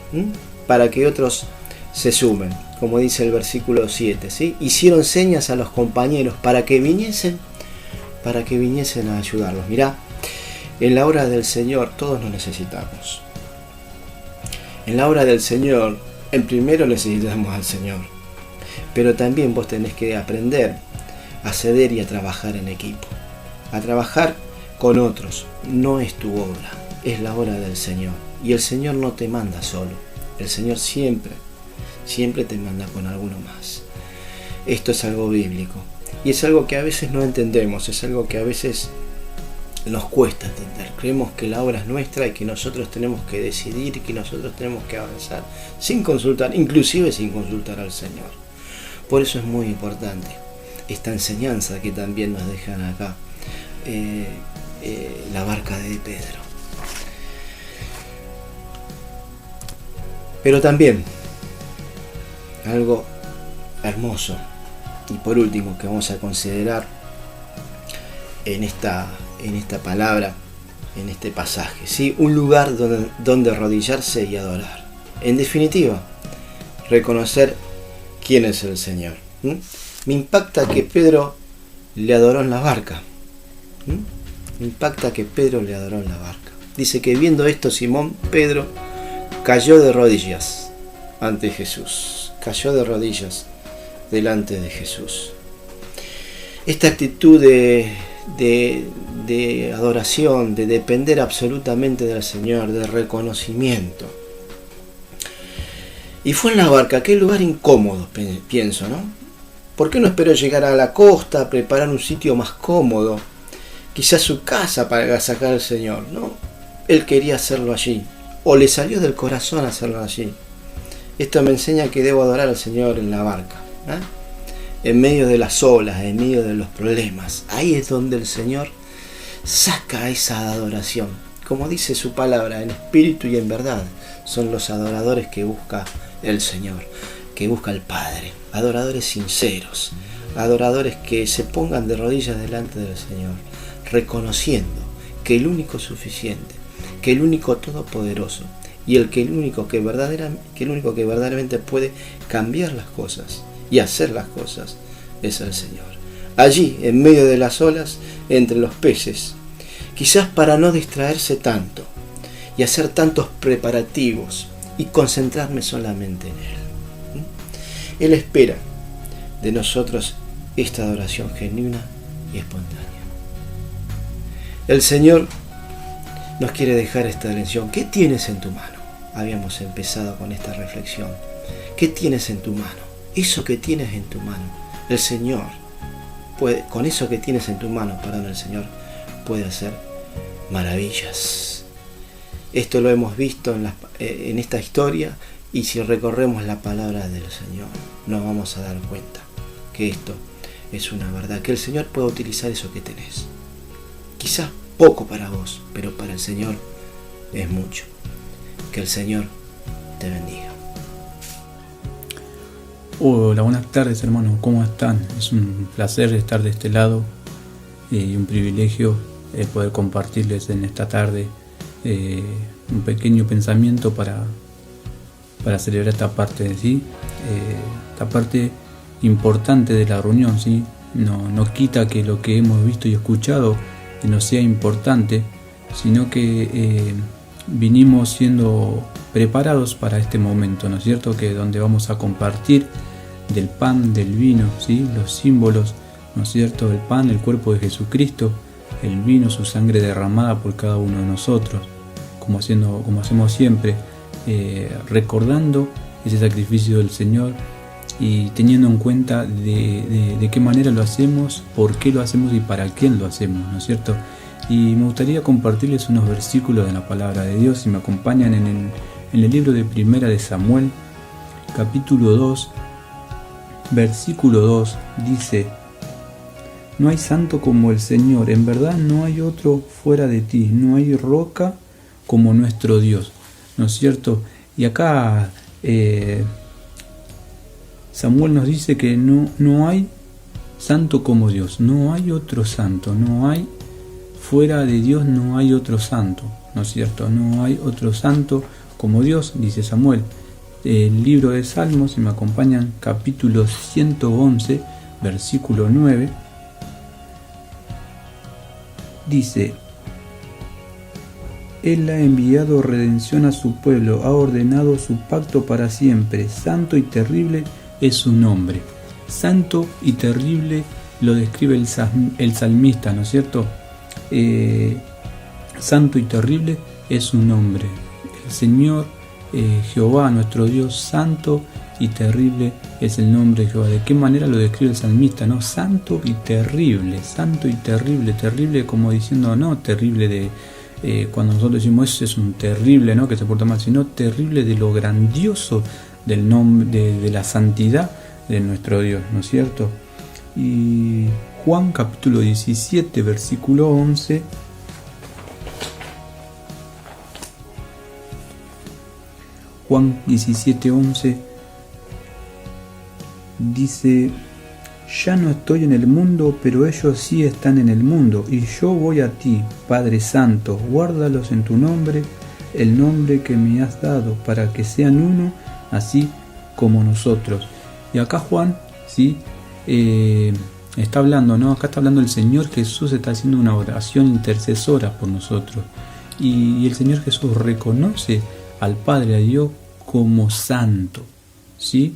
para que otros se sumen, como dice el versículo 7, ¿sí? Hicieron señas a los compañeros para que viniesen a ayudarlos. Mirá, en la obra del Señor todos nos necesitamos. En la obra del Señor, en primero necesitamos al Señor, pero también vos tenés que aprender a ceder y a trabajar en equipo, a trabajar con otros. No es tu obra, es la obra del Señor, y el Señor no te manda solo, el Señor siempre te manda con alguno más. Esto es algo bíblico, y es algo que a veces no entendemos, es algo que a veces nos cuesta entender. Creemos que la obra es nuestra y que nosotros tenemos que decidir y que nosotros tenemos que avanzar sin consultar, inclusive sin consultar al Señor. Por eso es muy importante esta enseñanza que también nos dejan acá, la barca de Pedro. Pero también algo hermoso, y por último que vamos a considerar en esta palabra, en este pasaje, ¿sí? Un lugar donde arrodillarse y adorar. En definitiva, reconocer quién es el Señor. Me impacta que Pedro le adoró en la barca. Me impacta que Pedro le adoró en la barca. Dice que viendo esto, Simón Pedro cayó de rodillas ante Jesús. Cayó de rodillas delante de Jesús. Esta actitud de adoración, de depender absolutamente del Señor, de reconocimiento. Y fue en la barca, qué lugar incómodo, pienso, ¿no? ¿Por qué no esperó llegar a la costa, preparar un sitio más cómodo? Quizás su casa para sacar al Señor, ¿no? Él quería hacerlo allí, o le salió del corazón hacerlo allí. Esto me enseña que debo adorar al Señor en la barca, en medio de las olas, en medio de los problemas. Ahí es donde el Señor saca esa adoración. Como dice su palabra, en espíritu y en verdad, son los adoradores que busca el Señor, que busca el Padre. Adoradores sinceros, adoradores que se pongan de rodillas delante del Señor, reconociendo que el único suficiente, que el único todopoderoso y el único que verdaderamente puede cambiar las cosas y hacer las cosas es el Señor. Allí, en medio de las olas, entre los peces, quizás para no distraerse tanto y hacer tantos preparativos y concentrarme solamente en Él. Él espera de nosotros esta adoración genuina y espontánea. El Señor nos quiere dejar esta lección. ¿Qué tienes en tu mano? Habíamos empezado con esta reflexión. ¿Qué tienes en tu mano? Eso que tienes en tu mano, el Señor puede, con eso que tienes en tu mano, el Señor puede hacer maravillas. Esto lo hemos visto en esta historia, y si recorremos la palabra del Señor, nos vamos a dar cuenta que esto es una verdad, que el Señor puede utilizar eso que tenés. Quizás poco para vos, pero para el Señor es mucho. Que el Señor te bendiga. Hola, buenas tardes, hermanos, ¿cómo están? Es un placer estar de este lado y un privilegio poder compartirles en esta tarde un pequeño pensamiento para celebrar esta parte, ¿sí? Esta parte importante de la reunión, ¿sí? No quita que lo que hemos visto y escuchado no sea importante, sino que vinimos siendo preparados para este momento, ¿no es cierto? Que donde vamos a compartir del pan, del vino, ¿sí? Los símbolos, ¿no es cierto? El pan, el cuerpo de Jesucristo, el vino, su sangre derramada por cada uno de nosotros, como hacemos siempre, recordando ese sacrificio del Señor y teniendo en cuenta de qué manera lo hacemos, por qué lo hacemos y para quién lo hacemos, ¿no es cierto? Y me gustaría compartirles unos versículos de la palabra de Dios, si me acompañan en el libro de Primera de Samuel, capítulo 2, versículo 2, dice: no hay santo como el Señor, en verdad no hay otro fuera de ti, no hay roca como nuestro Dios, ¿no es cierto? Y acá Samuel nos dice que no hay santo como Dios, no hay otro santo, no hay fuera de Dios no hay otro santo, ¿no es cierto? No hay otro santo como Dios, dice Samuel. El libro de Salmos, si me acompañan, capítulo 111, versículo 9, dice: Él ha enviado redención a su pueblo, ha ordenado su pacto para siempre, santo y terrible es su nombre. Santo y terrible lo describe el salmista, ¿no es cierto? Santo y terrible es su nombre. El Señor Jehová, nuestro Dios, santo y terrible es el nombre de Jehová. ¿De qué manera lo describe el salmista? ¿No? Santo y terrible, terrible como diciendo, no terrible de cuando nosotros decimos eso es un terrible, ¿no? Que se porta mal, sino terrible de lo grandioso del nombre, de la santidad de nuestro Dios, ¿no es cierto? Y Juan capítulo 17, versículo 11. Juan 17:11 dice: Ya no estoy en el mundo, pero ellos sí están en el mundo, y yo voy a ti, Padre Santo, guárdalos en tu nombre, el nombre que me has dado, para que sean uno, así como nosotros. Y acá Juan, ¿sí? Está hablando, ¿no? Acá está hablando el Señor Jesús, está haciendo una oración intercesora por nosotros. Y el Señor Jesús reconoce al Padre, a Dios, como santo, ¿sí?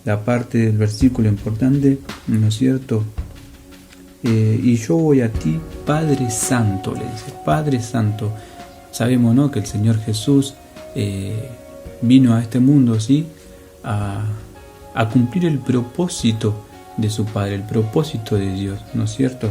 La parte del versículo importante, ¿no es cierto? Y yo voy a ti, Padre Santo, le dice, Padre Santo. Sabemos, ¿no?, que el Señor Jesús vino a este mundo, ¿sí?, a cumplir el propósito de su Padre, el propósito de Dios, ¿no es cierto?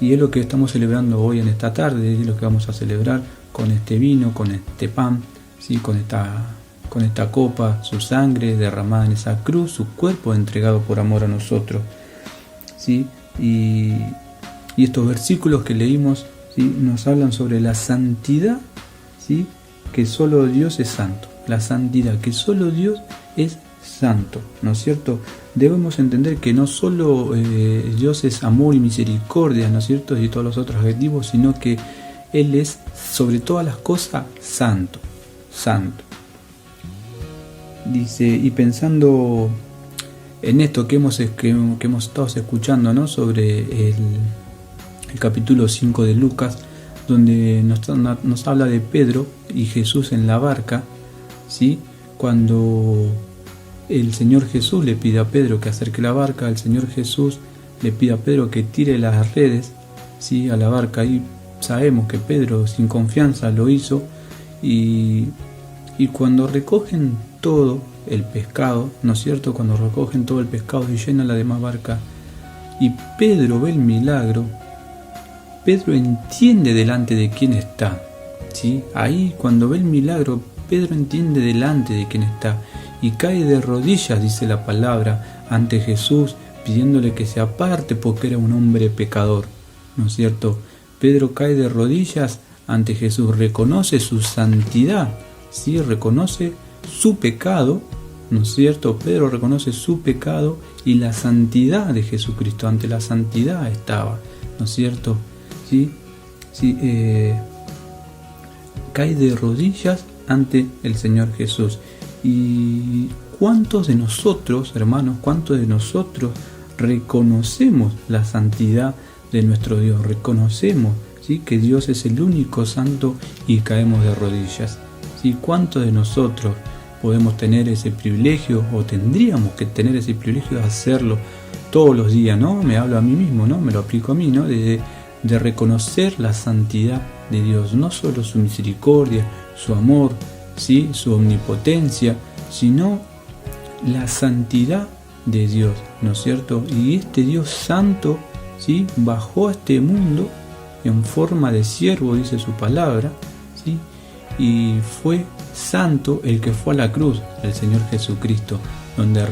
Y es lo que estamos celebrando hoy en esta tarde, es lo que vamos a celebrar con este vino, con este pan, ¿sí?, con esta copa, su sangre derramada en esa cruz, su cuerpo entregado por amor a nosotros, ¿sí? Y estos versículos que leímos, ¿sí?, nos hablan sobre la santidad, ¿sí?, que solo Dios es santo, la santidad, que solo Dios es santo, ¿no es cierto? Debemos entender que no solo Dios es amor y misericordia, ¿no es cierto?, y todos los otros adjetivos, sino que Él es, sobre todas las cosas, santo, santo. Dice, y pensando en esto que hemos estado escuchando, ¿no?, sobre el capítulo 5 de Lucas, donde nos habla de Pedro y Jesús en la barca, ¿sí? Cuando el Señor Jesús le pide a Pedro que acerque la barca, el Señor Jesús le pide a Pedro que tire las redes, ¿sí?, a la barca, y sabemos que Pedro sin confianza lo hizo, y cuando recogen todo el pescado, ¿no es cierto?, cuando recogen todo el pescado y llenan la demás barca, y Pedro ve el milagro, Pedro entiende delante de quién está, ¿sí? Ahí cuando ve el milagro, Pedro entiende delante de quién está y cae de rodillas, dice la palabra, ante Jesús, pidiéndole que se aparte porque era un hombre pecador, ¿no es cierto? Pedro cae de rodillas ante Jesús, reconoce su santidad, ¿sí? Reconoce su pecado, ¿no es cierto? Pedro reconoce su pecado y la santidad de Jesucristo, ante la santidad estaba, ¿no es cierto? ¿Sí? Sí, cae de rodillas ante el Señor Jesús. ¿Y cuántos de nosotros, hermanos, cuántos de nosotros reconocemos la santidad de nuestro Dios? Reconocemos, ¿sí?, que Dios es el único santo y caemos de rodillas. ¿Sí? ¿Cuántos de nosotros podemos tener ese privilegio, o tendríamos que tener ese privilegio de hacerlo todos los días, ¿no? Me hablo a mí mismo, ¿no? Me lo aplico a mí, ¿no? De reconocer la santidad de Dios, no solo su misericordia, su amor, ¿sí?, su omnipotencia, sino la santidad de Dios, ¿no es cierto? Y este Dios santo, ¿sí?, bajó a este mundo en forma de siervo, dice su palabra, ¿sí?, y fue santo el que fue a la cruz, el Señor Jesucristo, donde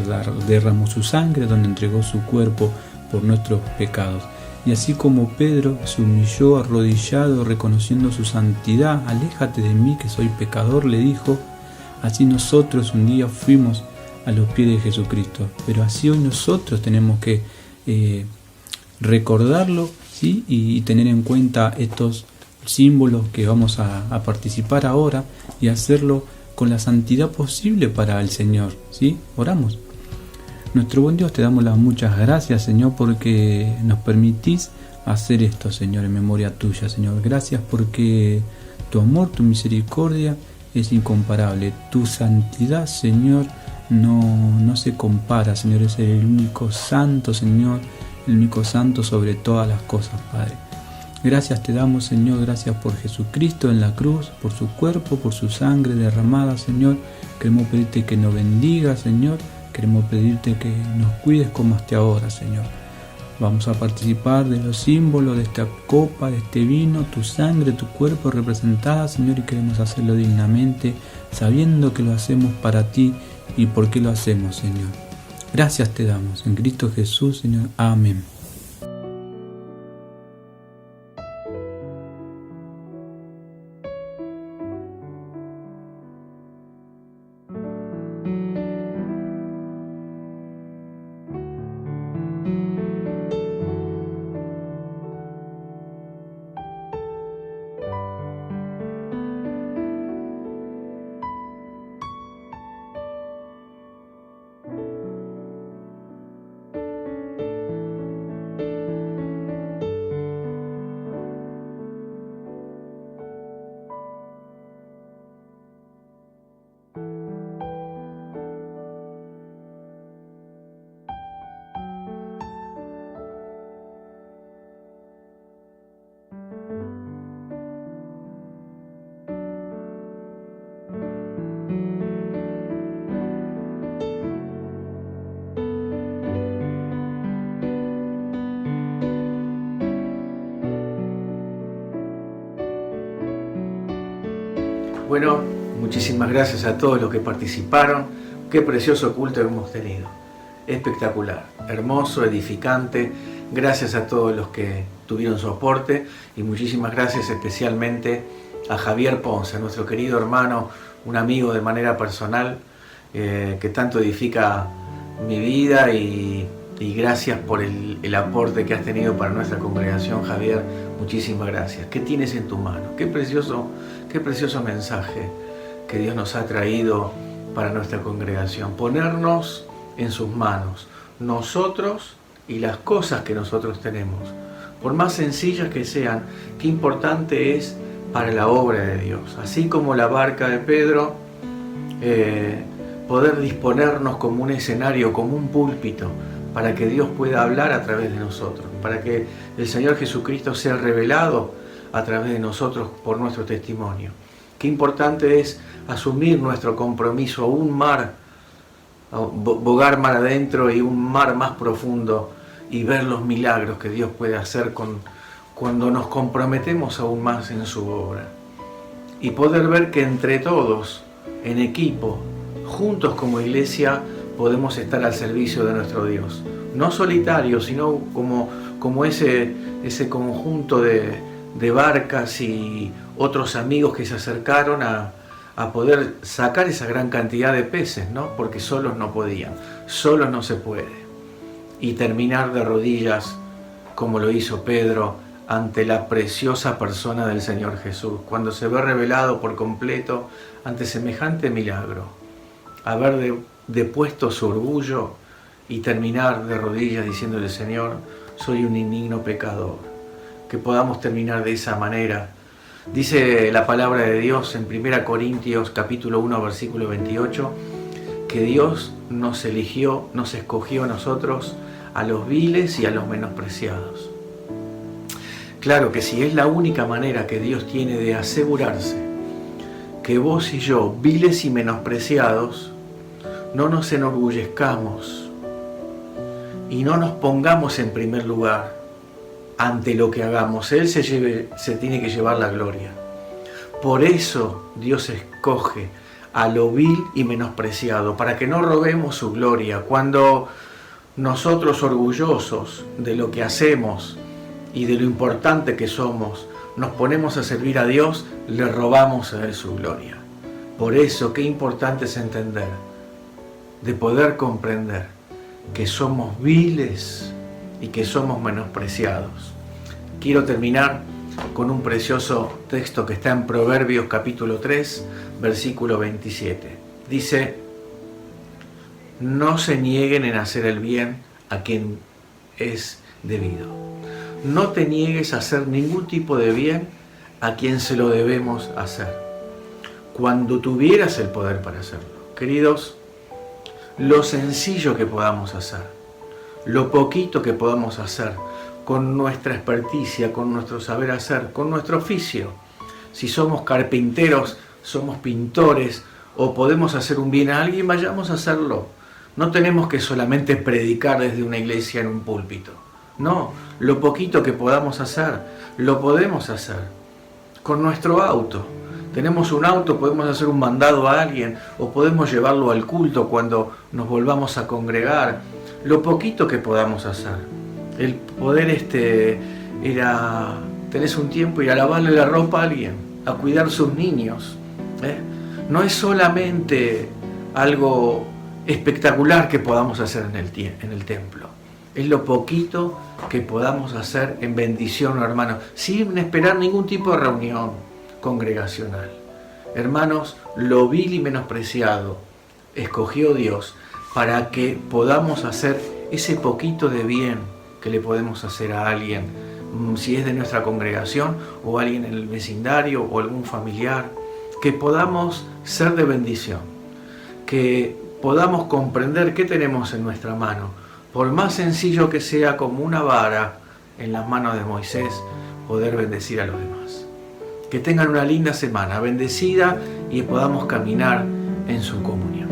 derramó su sangre, donde entregó su cuerpo por nuestros pecados. Y así como Pedro se humilló arrodillado, reconociendo su santidad, aléjate de mí que soy pecador, le dijo, así nosotros un día fuimos a los pies de Jesucristo. Pero así hoy nosotros tenemos que recordarlo, ¿sí? Y tener en cuenta estos símbolos que vamos a participar ahora y hacerlo con la santidad posible para el Señor, ¿sí? Oramos. Nuestro buen Dios, te damos las muchas gracias, Señor, porque nos permitís hacer esto, Señor, en memoria tuya, Señor. Gracias porque tu amor, tu misericordia es incomparable. Tu santidad, Señor, no se compara, Señor. Es el único santo, Señor, el único santo sobre todas las cosas, Padre. Gracias te damos, Señor, gracias por Jesucristo en la cruz, por su cuerpo, por su sangre derramada, Señor. Queremos pedirte que nos bendiga, Señor. Queremos pedirte que nos cuides como hasta ahora, Señor. Vamos a participar de los símbolos de esta copa, de este vino, tu sangre, tu cuerpo representada, Señor, y queremos hacerlo dignamente, sabiendo que lo hacemos para ti y por qué lo hacemos, Señor. Gracias te damos, en Cristo Jesús, Señor. Amén. Bueno, muchísimas gracias a todos los que participaron. Qué precioso culto hemos tenido. Espectacular, hermoso, edificante. Gracias a todos los que tuvieron su aporte y muchísimas gracias especialmente a Javier Ponce, nuestro querido hermano, un amigo de manera personal que tanto edifica mi vida y gracias por el aporte que has tenido para nuestra congregación, Javier. Muchísimas gracias. ¿Qué tienes en tu mano? Qué precioso mensaje que Dios nos ha traído para nuestra congregación. Ponernos en sus manos, nosotros y las cosas que nosotros tenemos. Por más sencillas que sean, qué importante es para la obra de Dios. Así como la barca de Pedro, poder disponernos como un escenario, como un púlpito, para que Dios pueda hablar a través de nosotros, para que el Señor Jesucristo sea revelado a través de nosotros por nuestro testimonio. Qué importante es asumir nuestro compromiso a un mar, bogar mar adentro y un mar más profundo y ver los milagros que Dios puede hacer cuando nos comprometemos aún más en su obra. Y poder ver que entre todos, en equipo, juntos como iglesia, podemos estar al servicio de nuestro Dios. No solitarios, sino como ese conjunto de barcas y otros amigos que se acercaron a poder sacar esa gran cantidad de peces, ¿no? Porque solos no podían, solos no se puede. Y terminar de rodillas como lo hizo Pedro ante la preciosa persona del Señor Jesús, cuando se ve revelado por completo ante semejante milagro. Haber depuesto su orgullo y terminar de rodillas diciéndole: Señor, soy un indigno pecador. Que podamos terminar de esa manera. Dice la palabra de Dios en 1 Corintios capítulo 1 versículo 28 que Dios nos eligió, nos escogió a nosotros, a los viles y a los menospreciados. Claro que si es la única manera que Dios tiene de asegurarse que vos y yo, viles y menospreciados, no nos enorgullezcamos y no nos pongamos en primer lugar ante lo que hagamos. Él se tiene que llevar la gloria. Por eso Dios escoge a lo vil y menospreciado, para que no robemos su gloria. Cuando nosotros, orgullosos de lo que hacemos y de lo importante que somos, nos ponemos a servir a Dios, le robamos a Él su gloria. Por eso, qué importante es entender, de poder comprender que somos viles y que somos menospreciados. Quiero terminar con un precioso texto que está en Proverbios capítulo 3, versículo 27. Dice: no se nieguen en hacer el bien a quien es debido. No te niegues a hacer ningún tipo de bien a quien se lo debemos hacer, cuando tuvieras el poder para hacerlo. Queridos, lo sencillo que podamos hacer, lo poquito que podamos hacer, con nuestra experticia, con nuestro saber hacer, con nuestro oficio. Si somos carpinteros, somos pintores, o podemos hacer un bien a alguien, vayamos a hacerlo. No tenemos que solamente predicar desde una iglesia en un púlpito. No, lo poquito que podamos hacer, lo podemos hacer. Con nuestro auto. Tenemos un auto, podemos hacer un mandado a alguien, o podemos llevarlo al culto cuando nos volvamos a congregar. Lo poquito que podamos hacer. El poder tenés un tiempo, ir a lavarle la ropa a alguien, a cuidar sus niños. No es solamente algo espectacular que podamos hacer en el templo. Es lo poquito que podamos hacer en bendición, hermanos, sin esperar ningún tipo de reunión congregacional. Hermanos, lo vil y menospreciado escogió Dios para que podamos hacer ese poquito de bien que le podemos hacer a alguien, si es de nuestra congregación o alguien en el vecindario o algún familiar, que podamos ser de bendición, que podamos comprender qué tenemos en nuestra mano, por más sencillo que sea, como una vara en las manos de Moisés, poder bendecir a los demás. Que tengan una linda semana, bendecida, y podamos caminar en su comunión.